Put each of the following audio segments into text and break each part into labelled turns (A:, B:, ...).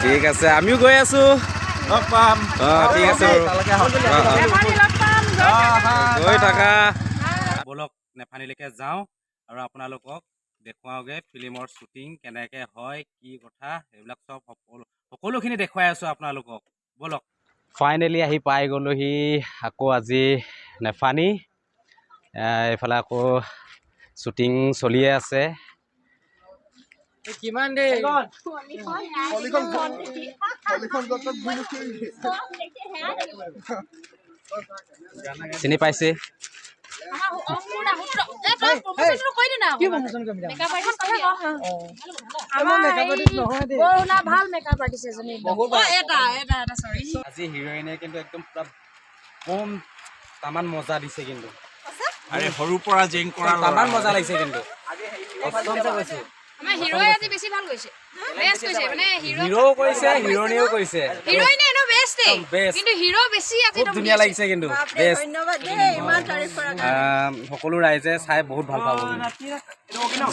A: ঠিক আছে আমিও গৈ আছো লগ পাম ঠিক আছে গৈ থাকা বলক নেফানিলৈকে যাওঁ আৰু আপোনালোকক দেখুৱাওঁগে ফিল্মৰ শ্বুটিং কেনেকে হয় কি কথা এইবিলাক চব সকলোখিনি দেখুৱাই আছো আপোনালোকক বলক ফাইনেলি আহি পাই গ'লোহি আকৌ আজি নেফানি এইফালে আকৌ শ্বুটিং চলিয়ে আছে কিমান দেৰি চিনি পাইছে আজি হিৰোইনে কিন্তু একদম পুৰা বম তামান মজা দিছে কিন্তু
B: আৰে সৰুৰ পৰা জেং কৰা
A: তামান মজা লাগিছে কিন্তু
C: আমাৰ হিৰোই আজি বেছি ভাল গৈছে বেষ্ট কৈছে মানে
A: হিৰো কৈছে হিৰোইনেও কৈছে
C: হিৰোইনে এনো বেষ্ট কিন্তু হিৰো বেছি আজি
A: খুব ধুনীয়া লাগিছে কিন্তু বেষ্ট
D: ধন্যবাদ দেই ইমান তাৰিফ কৰা
A: সকলো ৰাইজে চাই বহুত ভাল পাব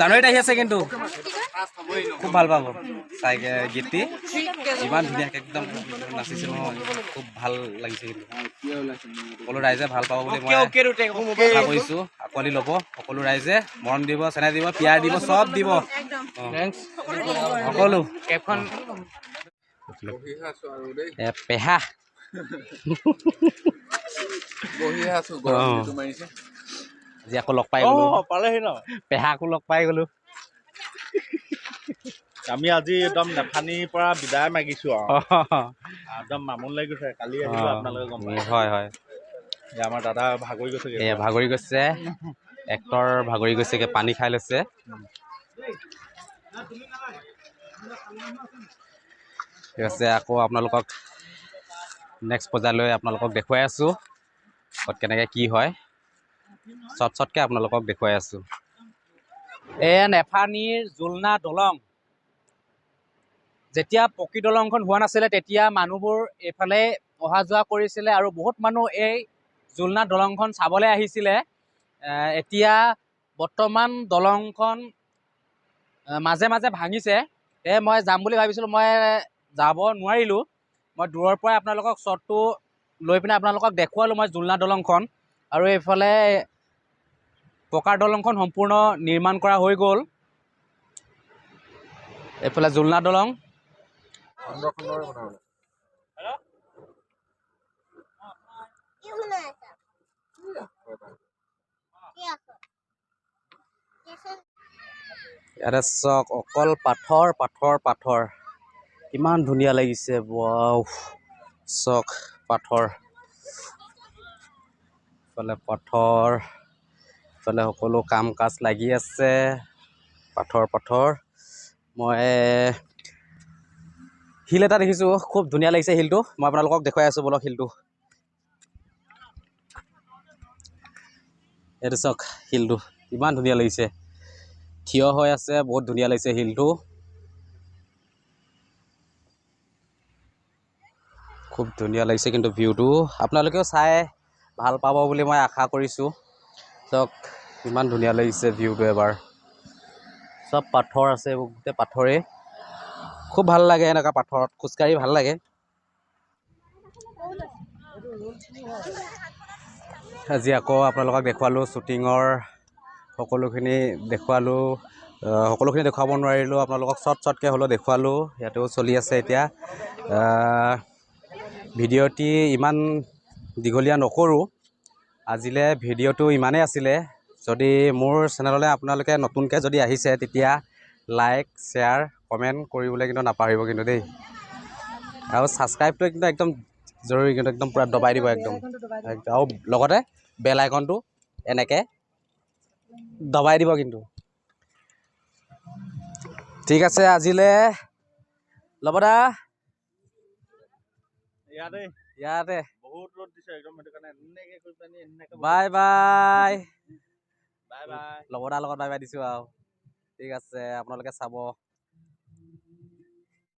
A: জানুৱাৰীত আহি আছে কিন্তু খুব ভাল পাব চাই গীতটি ইমান ধুনীয়াকৈ একদম নাচিছে নহয় খুব ভাল লাগিছে কিন্তু সকলো ৰাইজে ভাল পাব বুলি মই আশা কৰিছোঁ আঁকোৱালি ল'ব সকলো ৰাইজে মৰম দিব চেনেহ দিব পিয়াৰ দিব চব দিব সকলো কেবখন পেহা আজি আকৌ লগ পাই গলো
B: পালেহি ন
A: পেহাকো লগ পাই গলো
B: আমি আজি একদম নেফানিৰ পৰা বিদায় মাগিছো আৰু একদম মামুন লাগি গৈছে কালি আহিলো আপোনালোকে গম পায়
A: হয় হয়
B: আমাৰ দাদা ভাগৰি গৈছে
A: ভাগৰি গৈছে এক্টৰ ভাগৰি গৈছেগে পানী খাই লৈছে ঠিক আছে আকৌ আপোনালোকক নেক্সট পৰ্যায়লৈ আপোনালোকক দেখুৱাই আছোঁ ক'ত কেনেকৈ কি হয় চটকৈ আপোনালোকক দেখুৱাই আছোঁ নেফানিৰ জুলনা দলং যেতিয়া পকী দলংখন হোৱা নাছিলে তেতিয়া মানুহবোৰ এইফালে অহা যোৱা কৰিছিলে আৰু বহুত মানুহ এই জুলনা দলংখন চাবলৈ আহিছিলে এতিয়া বৰ্তমান দলংখন মাজে মাজে ভাঙিছে মই যাম বুলি ভাবিছিলোঁ মই যাব নোৱাৰিলোঁ মই দূৰৰ পৰাই আপোনালোকক শ্বটটো লৈ পিনে আপোনালোকক দেখুৱালোঁ মই জুলনা দলংখন আৰু এইফালে পকাৰ দলংখন সম্পূৰ্ণ নিৰ্মাণ কৰা হৈ গ'ল এইফালে জুলনা দলং ইয়াতে চক অকল পাথৰ পাথৰ পাথৰ কিমান ধুনীয়া লাগিছে ৱাও চক পাথৰ ইফালে পাথৰ ইফালে সকলো কাম কাজ লাগি আছে পাথৰ পাথৰ মই শিল এটা দেখিছোঁ খুব ধুনীয়া লাগিছে শিলটো মই আপোনালোকক দেখুৱাই আছোঁ বলক শিলটো এইটো চাওক শিলটো ইমান ধুনীয়া লাগিছে থিয় হৈ আছে বহুত ধুনীয়া লাগিছে শিলটো খুব ধুনীয়া লাগিছে কিন্তু ভিউটো আপোনালোকেও চাই ভাল পাব বুলি মই আশা কৰিছোঁ চাওক ইমান ধুনীয়া লাগিছে ভিউটো এবাৰ চব পাথৰ আছে গোটেই পাথৰেই খুব ভাল লাগে এনেকুৱা পাথৰত খোজকাঢ়ি ভাল লাগে আজি আকৌ আপোনালোকক দেখুৱালোঁ শ্বুটিঙৰ সকলোখিনি দেখুৱালোঁ সকলোখিনি দেখুৱাব নোৱাৰিলোঁ আপোনালোকক চটকৈ হ'লেও দেখুৱালোঁ ইয়াতেও চলি আছে এতিয়া ভিডিঅ'টি ইমান দীঘলীয়া নকৰোঁ আজিলৈ ভিডিঅ'টো ইমানেই আছিলে যদি মোৰ চেনেললৈ আপোনালোকে নতুনকৈ যদি আহিছে তেতিয়া লাইক শ্বেয়াৰ কমেণ্ট কৰিবলৈ কিন্তু নাপাহৰিব কিন্তু দেই আৰু ছাবস্ক্ৰাইবটো কিন্তু একদম জৰুৰী কিন্তু একদম পূৰা দবাই দিব একদম আৰু লগতে বেল আইকনটো এনেকৈ দবাই দিব কিন্তু ঠিক আছে আজিলৈ ল'ব দা ইয়াতে
B: বহুত ৰ'দ দিছে একদম সেইটো কাৰণে এনেকৈ কৰি পানি এনেকৈ
A: বাই বাই
B: বাই বাই
A: ল'বদাৰ লগত বাই বাই দিছোঁ আৰু ঠিক আছে আপোনালোকে চাব